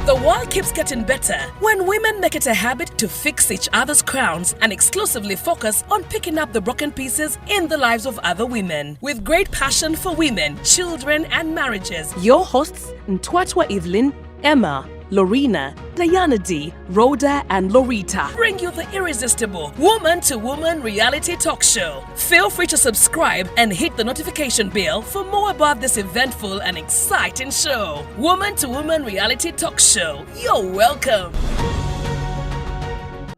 The world keeps getting better when women make it a habit to fix each other's crowns and exclusively focus on picking up the broken pieces in the lives of other women. With great passion for women, children, and marriages, your hosts Ntwatwa Evelyn, Emma, Lorena, Diana D, Rhoda, and Lorita bring you the irresistible Woman to Woman reality talk show. Feel free to subscribe and hit the notification bell for more about this eventful and exciting show. Woman to Woman reality talk show. You're welcome.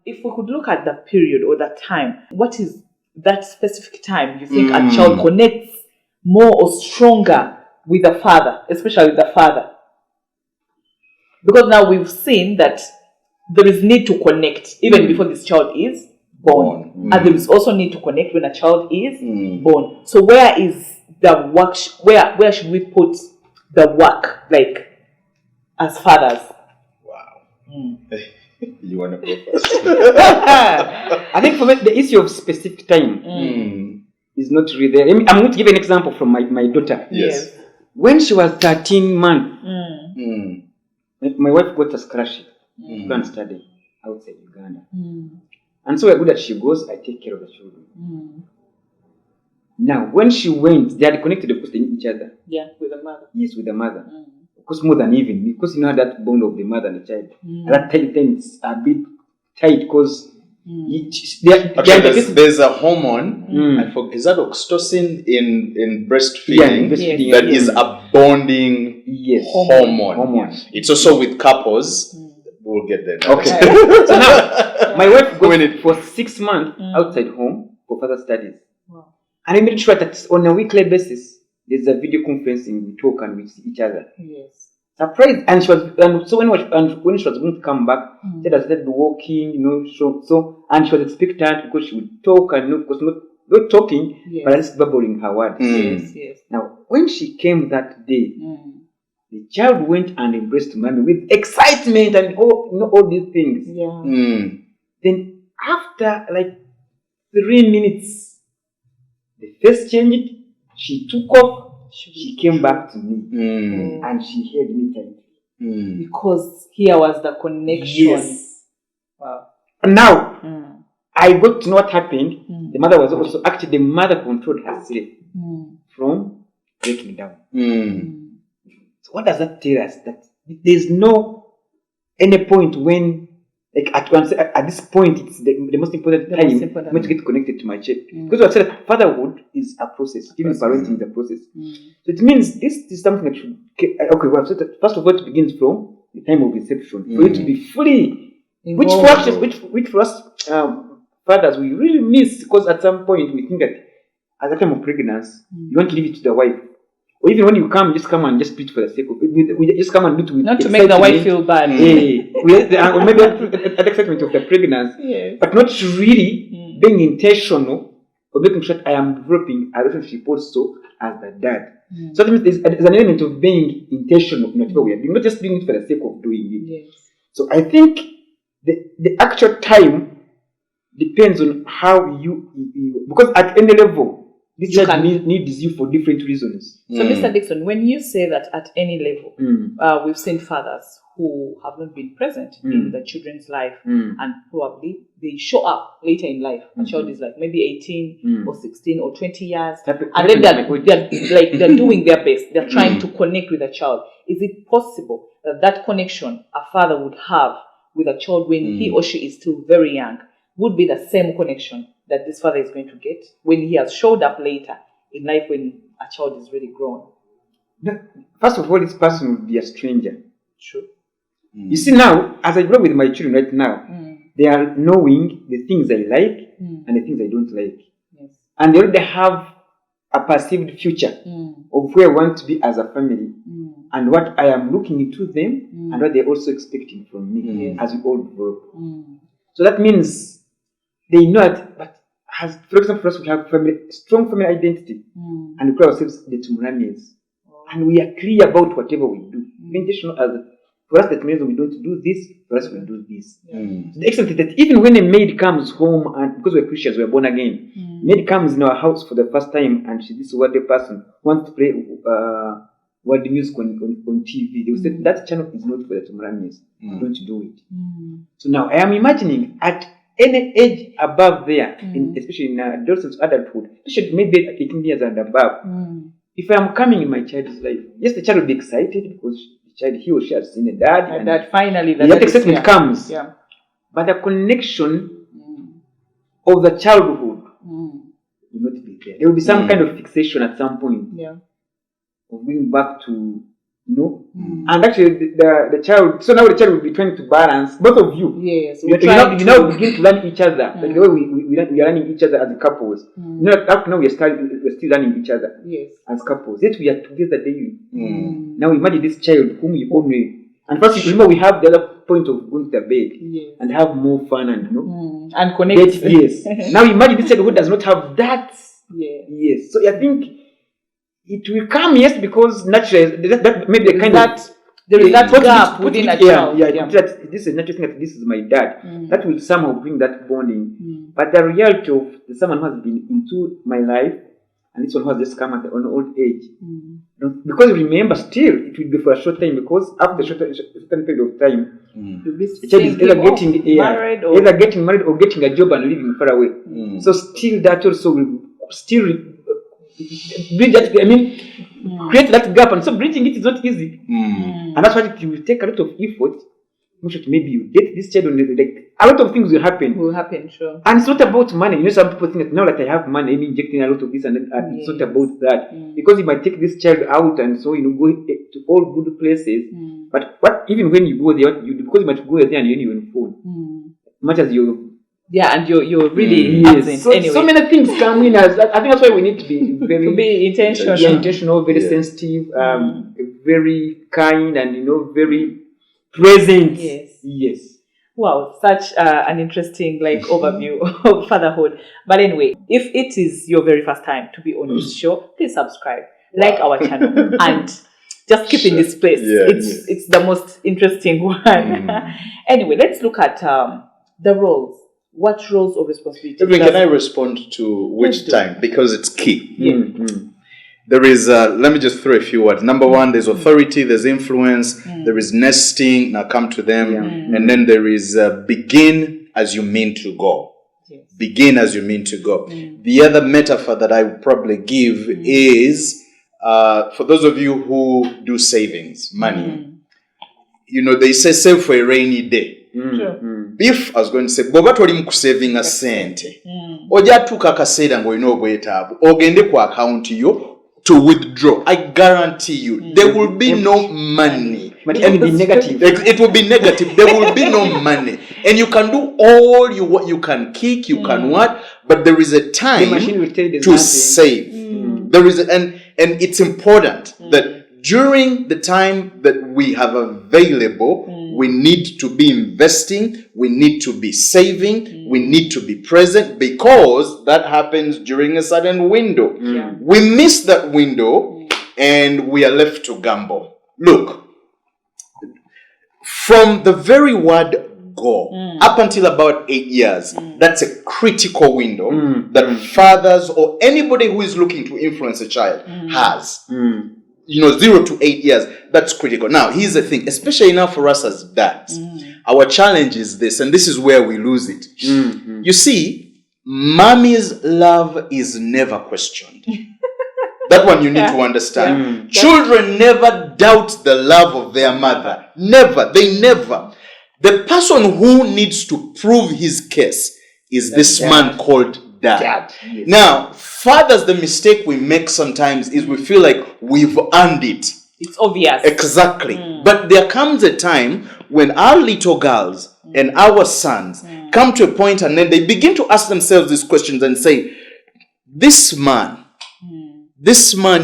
If we could look at the period or that time, what is that specific time you think a child connects more or stronger with the father, especially with the father? Because now we've seen that there is need to connect even before this child is born. And there is also need to connect when a child is born. So where is the work, where should we put the work, like, as fathers? Wow. You want to go first? I think for me, the issue of specific time is not really there. I'm going to give an example from my daughter. Yes. When she was 13 months, my wife got a scholarship to go and study outside Uganda. And so we're good that she goes, I take care of the children. Now, when she went, they had connected, of course, to each other. Yeah, with the mother. Yes, with the mother. Of course, more than even, because you know that bond of the mother and the child. At that time, it's a bit tight because there's a hormone, I forget, is that oxytocin in breastfeeding, that is a bonding hormone. It's also with couples. We'll get there. Okay. So now, my wife went for 6 months outside home for further studies. Wow. And I made sure that on a weekly basis, there's a video conferencing, we talk and we see each other. Yes. Surprised, and so when she was going to come back, she had started walking, and she was expectant because she would talk and of course not talking, but just bubbling her words. Yes. Now, when she came that day, the child went and embraced mommy with excitement and all these things. Yeah. Then after like 3 minutes, the face changed. She took off. She came back to me and she held me tight. Because here was the connection. Yes. Wow. And now, I got to know what happened. The mother was also, actually the mother controlled herself from breaking down. So what does that tell us? That there's no any point when, like at this point, it's the most important time for me to get connected to my child. Because I've said fatherhood is a process, even parenting is a process. So it means this is something that should, we have said that first of all, it begins from the time of inception. For it to be fully, which for us fathers we really miss, because at some point we think that at the time of pregnancy, you want to leave it to the wife. Or even when you come, just come and just do it for the sake of it. We just come and do it with not to make the wife feel bad. Or maybe at excitement of the pregnancy, but not really being intentional or making sure I am developing a relationship also as the dad. So that means there's an element of being intentional in whatever we are doing, not just doing it for the sake of doing it. So I think the actual time depends on how you because at any level, this child needs you for different reasons. So, Mr. Dixon, when you say that at any level, we've seen fathers who have not been present in the children's life, and probably they show up later in life. A child is like maybe 18 or 16 or 20 years, and then they're doing their best. They're trying to connect with a child. Is it possible that connection a father would have with a child when he or she is still very young would be the same connection that this father is going to get when he has showed up later in life when a child is really grown? First of all, this person will be a stranger. True. You see now, as I grow with my children right now, they are knowing the things I like and the things I don't like. Yes. And they already have a perceived future of where I want to be as a family and what I am looking into them and what they're also expecting from me as we all grow. So that means they know that, but for example, for us, we have strong family identity, and we call ourselves the Tumuramis. And we are clear about whatever we do. Intentional as for us, that means we don't do this, for us, we do this. To the extent that even when a maid comes home, and because we're Christians, we're born again, maid comes in our house for the first time, and she's this worthy person, wants to play world music on TV, they will say that channel is not for the Tomramis. Don't do it. So now I am imagining at any age above there, especially in adolescence, adulthood, maybe at 18 years and above, if I am coming in my child's life, yes, the child will be excited because the child, he or she has seen a dad. And that finally, that excitement comes. Yeah. But the connection of the childhood will not be there. There will be some kind of fixation at some point. Yeah. Of going back to, and actually the child, so now the child will be trying to balance, both of you. Yes. You now begin to learn each other. Like the way we are learning each other as couples. Up now we're still learning each other as couples. Yet we are together daily. Now imagine this child whom you all know. And first, remember, we have the other point of going to bed and have more fun and and connect. Yes. Now imagine this child who does not have that. Yes. So I think it will come, yes, because naturally that maybe a kind of there is that gap within a child. This is natural thing that this is my dad. That will somehow bring that bonding. But the reality of someone who has been into my life and this one who has just come at an old age. Because remember, still it will be for a short time, because after a certain period of time, the child is either getting married or getting a job and living far away. So still that also will still bridge that, create that gap, and so bridging it is not easy. And that's why it will take a lot of effort. Maybe you get this child, like a lot of things will happen. Sure. And it's not about money. Some people think that now that I have money, I'm injecting a lot of this, and then it's not about that. Because you might take this child out and so go to all good places. But even when you go there, because you might go there and you're on phone. Much as you. Yeah, and you're really absent anyway. So many things come in. I think that's why we need to be very intentional, very sensitive, very kind, and very present. Yes. Wow, such an interesting overview of fatherhood. But anyway, if it is your very first time to be on this show, please subscribe, like our channel, and just keep in this place. It's the most interesting one. Anyway, let's look at the roles. What roles or responsibilities? Can I respond to which time? Because it's key. There is, let me just throw a few words. Number one, there's authority, there's influence, there is nesting, now come to them. And then there is begin as you mean to go. Begin as you mean to go. The other metaphor that I would probably give is, for those of you who do savings, money, they say save for a rainy day. If I was going to say, boba toli mu kusavinga sente, ojja tuuka akaseera ng'olina obwetaavu, ogende ku account yo to withdraw. I guarantee you, there will be no money. It will be negative. It will be negative. There will be no money. And you can do all you can kick, you can what, but there is a time to save. There is and it's important that during the time that we have available, we need to be investing, we need to be saving, we need to be present, because that happens during a certain window. We miss that window and we are left to gamble. Look, from the very word go, up until about 8 years, that's a critical window that fathers or anybody who is looking to influence a child has. 0 to 8 years, that's critical. Now, here's the thing, especially now for us as dads, our challenge is this, and this is where we lose it. You see, mommy's love is never questioned. That one you need to understand. Children never doubt the love of their mother. Never. They never. The person who needs to prove his case is this man called dad. Now, fathers, the mistake we make sometimes is we feel like we've earned it. It's obvious. Exactly. But there comes a time when our little girls and our sons come to a point and then they begin to ask themselves these questions and say, this man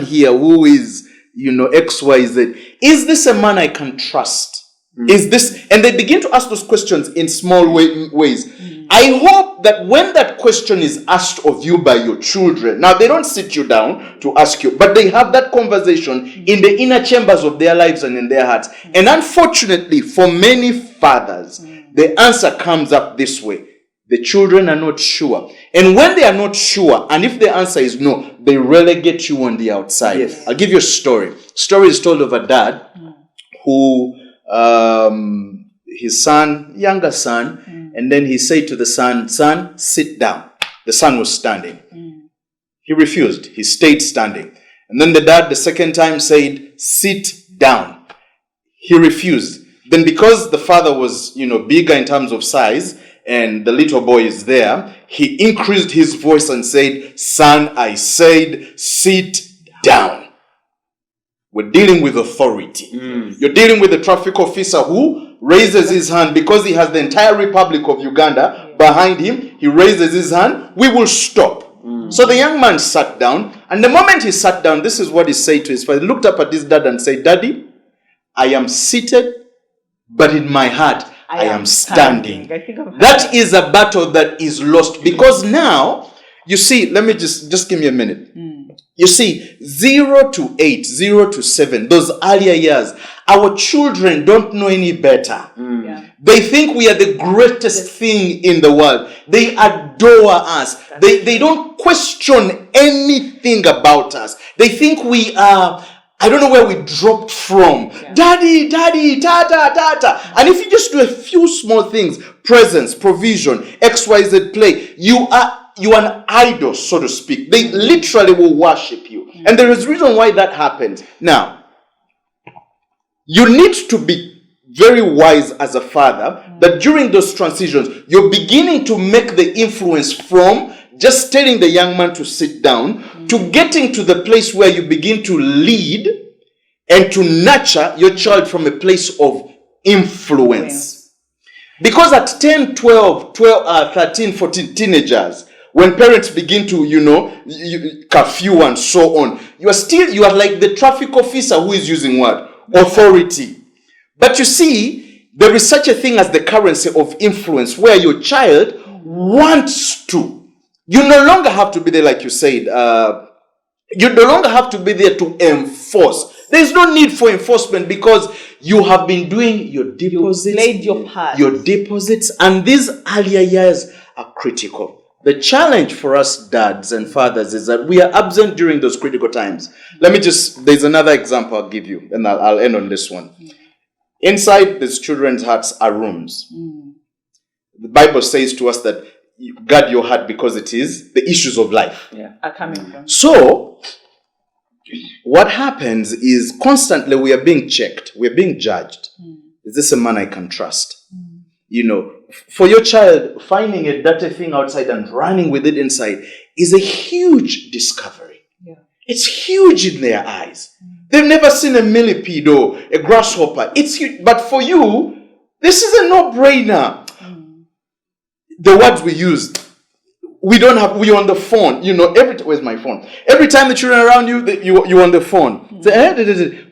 here who is, XYZ, is this a man I can trust? Is this, and they begin to ask those questions in small ways. I hope that when that question is asked of you by your children, now they don't sit you down to ask you, but they have that conversation in the inner chambers of their lives and in their hearts. And unfortunately, for many fathers, the answer comes up this way. The children are not sure. And when they are not sure, and if the answer is no, they relegate you on the outside. Yes. I'll give you a story. Story is told of a dad who, his son, younger son, and then he said to the son, son, sit down. The son was standing. He refused. He stayed standing. And then the dad the second time said, sit down. He refused. Then because the father was, bigger in terms of size, and the little boy is there, he increased his voice and said, son, I said, sit down. We're dealing with authority. You're dealing with a traffic officer who raises his hand because he has the entire Republic of Uganda behind him. He raises his hand. We will stop. So the young man sat down, and the moment he sat down, this is what he said to his father. He looked up at his dad and said, Daddy, I am seated, but in my heart, I am standing. That is a battle that is lost, because now, you see, let me just give me a minute. You see, 0 to 8, 0 to 7, those earlier years, our children don't know any better. They think we are the greatest thing in the world. They adore us. They don't question anything about us. They think we are, I don't know where we dropped from. Daddy, tata, tata. And if you just do a few small things, presence, provision, XYZ play, you are an idol, so to speak. They literally will worship you. And there is a reason why that happens. Now, you need to be very wise as a father that during those transitions, you're beginning to make the influence from just telling the young man to sit down to getting to the place where you begin to lead and to nurture your child from a place of influence. Because at 10, 12, 13, 14 teenagers, when parents begin to, curfew and so on, you are like the traffic officer who is using what? Authority. But you see, there is such a thing as the currency of influence where your child wants to. You no longer have to be there, like you said. You no longer have to be there to enforce. There is no need for enforcement because you have been doing your deposits. You played your part. Your deposits. And these earlier years are critical. The challenge for us dads and fathers is that we are absent during those critical times. There's another example I'll give you, and I'll end on this one. Inside these children's hearts are rooms. The Bible says to us that you guard your heart because it is the issues of life are coming from. So, what happens is constantly we are being checked. We are being judged. Is this a man I can trust? For your child, finding a dirty thing outside and running with it inside is a huge discovery. It's huge in their eyes. They've never seen a millipede or a grasshopper. It's huge. But for you, this is a no-brainer. The words we use, we're on the phone. Where's my phone? Every time the children are around you, you're on the phone.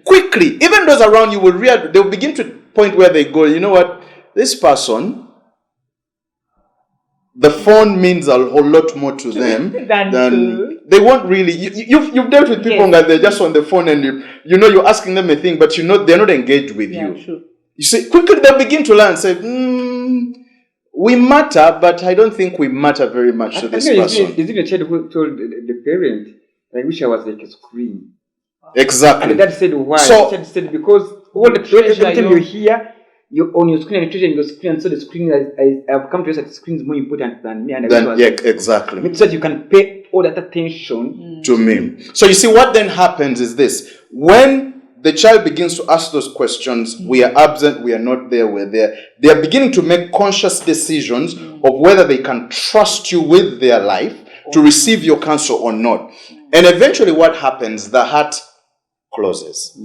Quickly, even those around you they'll begin to point where they go. You know what? This person, the phone means a whole lot more to them than they won't really. You've dealt with people that they're just on the phone and you're asking them a thing, but they're not engaged with you. Sure. You see, quickly they'll begin to learn and say, we matter, but I don't think we matter very much to this person. Is it a child who told the parent, I wish I was like a screen? Exactly. And dad said, why? So, the child said, because every time you're here, you're on your screen and you're treating your screen, and so the screen I've come to realize that the screen is more important than me. And exactly. So that you can pay all that attention to me. So you see, what then happens is this: when the child begins to ask those questions, we are absent, we are not there, we're there. They are beginning to make conscious decisions of whether they can trust you with their life to receive your counsel or not. And eventually, what happens? The heart closes.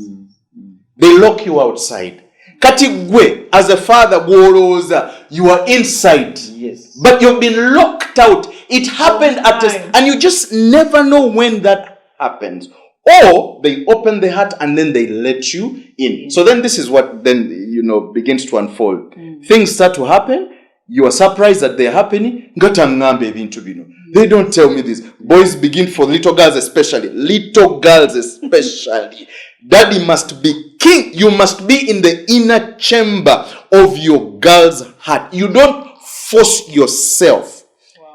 They lock you outside. Katigwe, as a father, you are inside. Yes. But you've been locked out. It happened and you just never know when that happens. Or they open the heart and then they let you in. So then this is what then, begins to unfold. Things start to happen. You are surprised that they're happening. They don't tell me this. Boys begin, for little girls especially. Daddy must be king. You must be in the inner chamber of your girl's heart. You don't force yourself.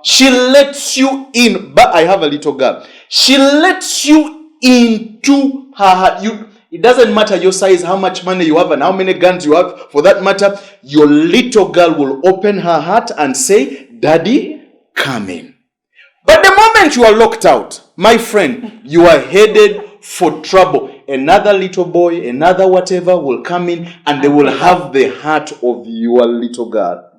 She lets you in. But I have a little girl. She lets you into her heart. It doesn't matter your size, how much money you have, and how many guns you have. For that matter, your little girl will open her heart and say, Daddy, come in. But the moment you are locked out, my friend, you are headed for trouble. Another little boy, another whatever will come in, and they will have the heart of your little girl.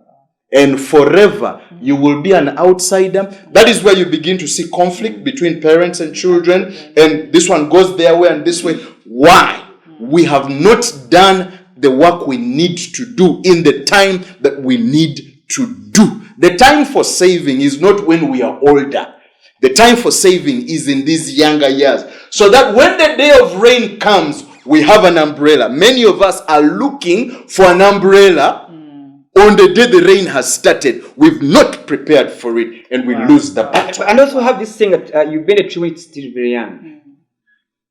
And forever, you will be an outsider. That is where you begin to see conflict between parents and children. And this one goes their way and this way. Why? We have not done the work we need to do in the time that we need to do. The time for saving is not when we are older. The time for saving is in these younger years. So that when the day of rain comes, we have an umbrella. Many of us are looking for an umbrella on the day the rain has started. We've not prepared for it, and we lose the battle. And also have this thing that you bend a tree when it's still very young.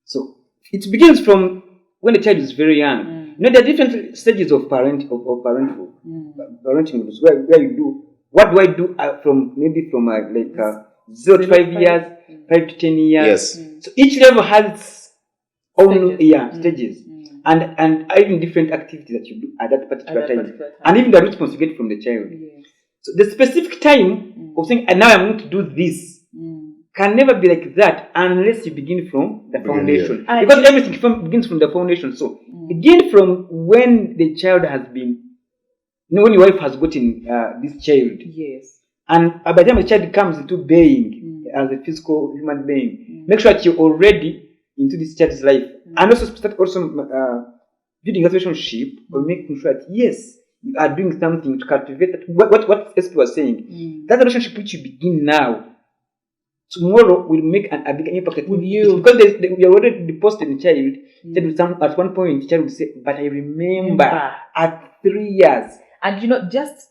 So it begins from when the child is very young. You know, there are different stages of parenting, where you do, what do I do from 0 to 5 years, 5 to 10 years. Yes. So each level has its own stages. And even different activities that you do at that particular time. And even the response you get from the child. Yes. So the specific time of saying, and now I'm going to do this, can never be like that unless you begin from the foundation. Yeah. Because everything begins from the foundation. So begin from when the child has been, when your wife has gotten this child. Yes. And by the time the child comes into being as a physical human being, make sure that you're already into this child's life, and also start building a relationship or making sure that yes, you are doing something to cultivate that. What Esther was saying, that relationship which you begin now, tomorrow will make a bigger impact with you, because we already deposited in the child. At one point, the child will say, "But I remember at 3 years." And just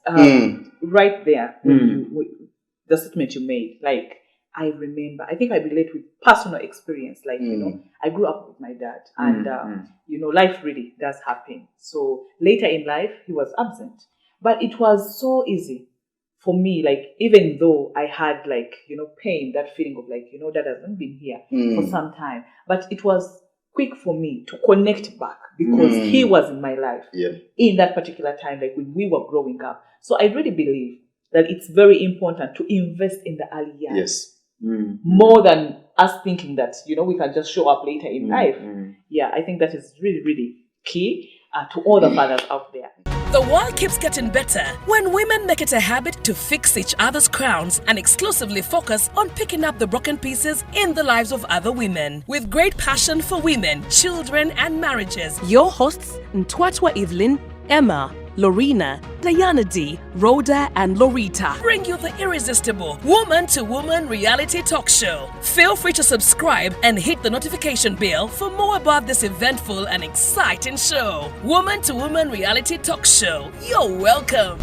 right there, the statement you made, like, I remember, I think I relate with personal experience. Like, I grew up with my dad, and, life really does happen. So later in life, he was absent. But it was so easy for me, like, even though I had, like, pain, that feeling of, like, dad hasn't been here for some time. But it was quick for me to connect back because he was in my life in that particular time, like when we were growing up. So I really believe that it's very important to invest in the early years. Yes. More than us thinking that, we can just show up later in life. Yeah, I think that is really, really key to all the fathers out there. The world keeps getting better when women make it a habit to fix each other's crowns and exclusively focus on picking up the broken pieces in the lives of other women. With great passion for women, children, and marriages, your hosts, Ntwatwa Evelyn, Emma, Lorena, Diana D, Rhoda, and Lorita bring you the irresistible Woman to Woman reality talk show. Feel free to subscribe and hit the notification bell for more about this eventful and exciting show. Woman to Woman reality talk show. You're welcome.